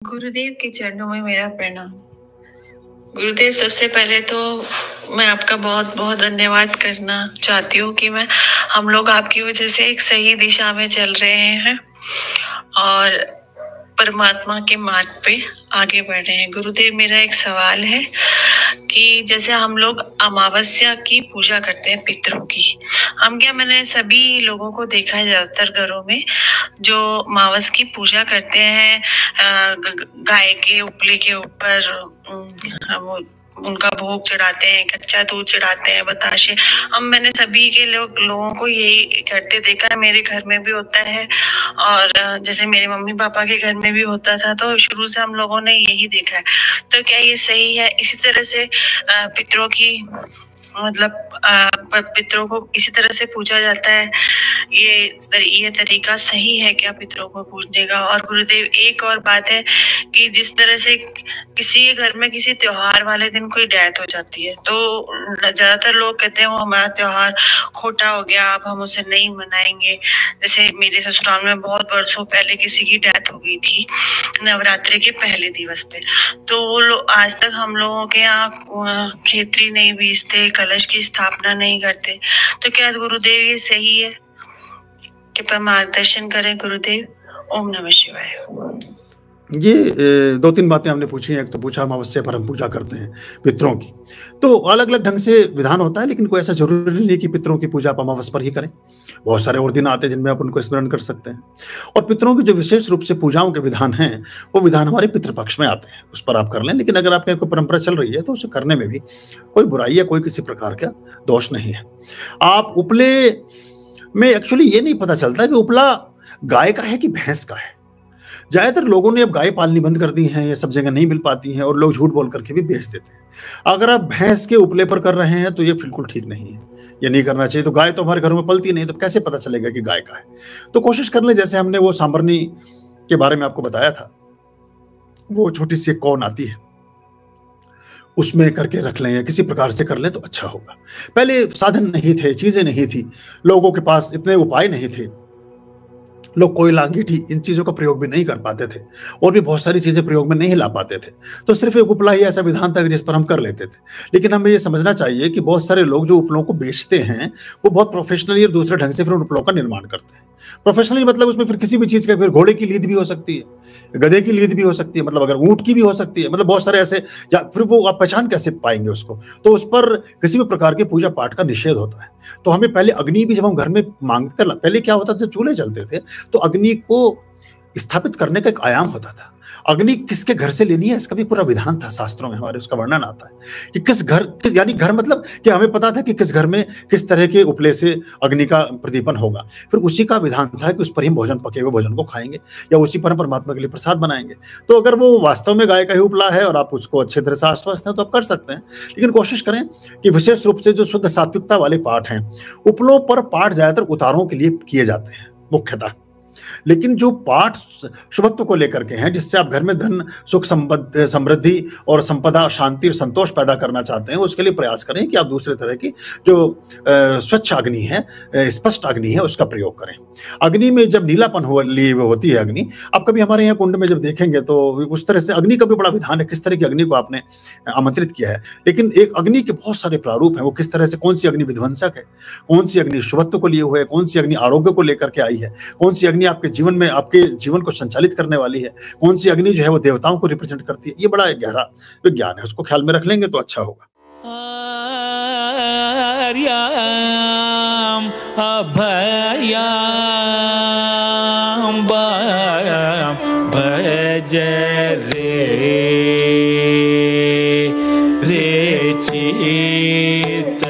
गुरुदेव के चरणों में मेरा प्रणाम। गुरुदेव, सबसे पहले तो मैं आपका बहुत बहुत धन्यवाद करना चाहती हूँ कि हम लोग आपकी वजह से एक सही दिशा में चल रहे हैं और परमात्मा के मार्ग पे आगे बढ़ रहे हैं। गुरुदेव, मेरा एक सवाल है कि जैसे हम लोग अमावस्या की पूजा करते हैं, पितरों की, मैंने सभी लोगों को देखा है ज्यादातर घरों में जो अमावस की पूजा करते हैं, गाय के उपले के ऊपर वो उनका भोग चढ़ाते हैं, कच्चा दूध चढ़ाते हैं, बताशे। मैंने सभी के लोगों को यही करते देखा है। मेरे घर में भी होता है और जैसे मेरे मम्मी पापा के घर में भी होता था, तो शुरू से हम लोगों ने यही देखा है। तो क्या ये सही है? इसी तरह से पितरों की पितरों को इसी तरह से पूजा जाता है? ये तरीका सही है क्या पितरों को पूजने का? और गुरुदेव, एक और बात है कि जिस तरह से किसी घर में किसी त्योहार वाले दिन कोई डेथ हो जाती है, तो ज्यादातर लोग कहते हैं वो हमारा त्योहार खोटा हो गया, अब हम उसे नहीं मनाएंगे। जैसे मेरे ससुराल में बहुत वर्षों पहले किसी की डेथ हो गई थी नवरात्रि के पहले दिवस पे, तो वो लोग आज तक हम लोगों के यहाँ खेतरी नहीं बीजते, कलश की स्थापना नहीं करते। तो क्या गुरुदेव ये सही है? कृपया मार्गदर्शन करें गुरुदेव। ओम नमः शिवाय। ये दो तीन बातें हमने पूछी हैं। एक तो पूछा अमावस्या पर हम पूजा करते हैं पितरों की, तो अलग अलग ढंग से विधान होता है, लेकिन कोई ऐसा जरूरी नहीं कि पितरों की पूजा आप अमावस पर ही करें। बहुत सारे और दिन आते हैं जिनमें आप उनको स्मरण कर सकते हैं। और पितरों की जो विशेष रूप से पूजाओं के विधान हैं, वो विधान हमारे पितृपक्ष में आते हैं, उस पर आप कर लें। लेकिन अगर आपके कोई परंपरा चल रही है तो उसे करने में भी कोई बुराई या कोई किसी प्रकार का दोष नहीं है। आप उपले में एक्चुअली ये नहीं पता चलता कि उपला गाय का है कि भैंस का है। ज्यादातर लोगों ने अब गाय पालनी बंद कर दी हैं, ये सब जगह नहीं मिल पाती हैं और लोग झूठ बोल करके भी बेच देते हैं। अगर आप भैंस के उपले पर कर रहे हैं तो ये बिल्कुल ठीक नहीं है, ये नहीं करना चाहिए। तो गाय तो हमारे घरों में पलती नहीं, तो कैसे पता चलेगा कि गाय का है? तो कोशिश कर ले, जैसे हमने वो सांबरनी के बारे में आपको बताया था, वो छोटी सी कौन आती है, उसमें करके रख लें या किसी प्रकार से कर लें तो अच्छा होगा। पहले साधन नहीं थे, चीजें नहीं थी, लोगों के पास इतने उपाय नहीं थे, लोग कोयला, अंगीठी, इन चीजों का प्रयोग भी नहीं कर पाते थे और भी बहुत सारी चीजें प्रयोग में नहीं ला पाते थे। तो सिर्फ एक उपला ही ऐसा विधान था जिस पर हम कर लेते थे। लेकिन हमें ये समझना चाहिए कि बहुत सारे लोग जो उपलों को बेचते हैं वो बहुत प्रोफेशनली और दूसरे ढंग से फिर उन उपलों का निर्माण करते हैं। प्रोफेशनली मतलब उसमें फिर किसी भी चीज का, फिर घोड़े की लीद भी हो सकती है, गधे की लीद भी हो सकती है, मतलब अगर ऊंट की भी हो सकती है, मतलब बहुत सारे ऐसे, या फिर वो आप पहचान कैसे पाएंगे उसको? तो उस पर किसी भी प्रकार के पूजा पाठ का निषेध होता है। तो हमें पहले अग्नि भी जब हम घर में मांग कर, पहले क्या होता था, चूल्हे जलते थे तो अग्नि को स्थापित करने का एक आयाम होता था। अग्नि किसके घर से लेनी है इसका भी पूरा विधान था, शास्त्रों में हमारे उसका वर्णन आता है कि किस घर, यानी घर मतलब कि हमें पता था कि किस घर में किस तरह के उपले से अग्नि का प्रदीपन होगा। फिर उसी का विधान था कि उस पर ही भोजन, पके हुए भोजन को खाएंगे या उसी पर हम परमात्मा के लिए प्रसाद बनाएंगे। तो अगर वो वास्तव में गाय का ही उपला है और आप उसको अच्छे तरह से आश्वस्त हैं तो आप कर सकते हैं। लेकिन कोशिश करें कि विशेष रूप से जो शुद्ध सात्विकता वाले पाठ हैं, उपलों पर पाठ ज्यादातर उतारों के लिए किए जाते हैं मुख्यतः। लेकिन जो पाठ शुभत्व को लेकर के हैं, जिससे आप घर में धन, सुख, समृद्धि और संपदा, शांति और संतोष पैदा करना चाहते हैं, उसके लिए प्रयास करें कि आप दूसरे तरह की जो स्वच्छ अग्नि है, स्पष्ट अग्नि है, उसका प्रयोग करें। अग्नि में जब नीलापन लिए हुए होती है अग्नि, आप कभी हमारे यहाँ कुंड में जब देखेंगे तो उस तरह से अग्नि का भी बड़ा विधान है, किस तरह की अग्नि को आपने आमंत्रित किया है। लेकिन एक अग्नि के बहुत सारे प्रारूप हैं, वो किस तरह से, कौन सी अग्नि विध्वंसक है, कौन सी अग्नि शुभत्व को लिए हुए है, कौन सी अग्नि आरोग्य को लेकर के आई है, कौन सी अग्नि आपके जीवन में, आपके जीवन को संचालित करने वाली है, कौन सी अग्नि जो है वो देवताओं को रिप्रेजेंट करती है। ये बड़ा गहरा विज्ञान है, उसको ख्याल में रख लेंगे तो अच्छा होगा। भज रे चित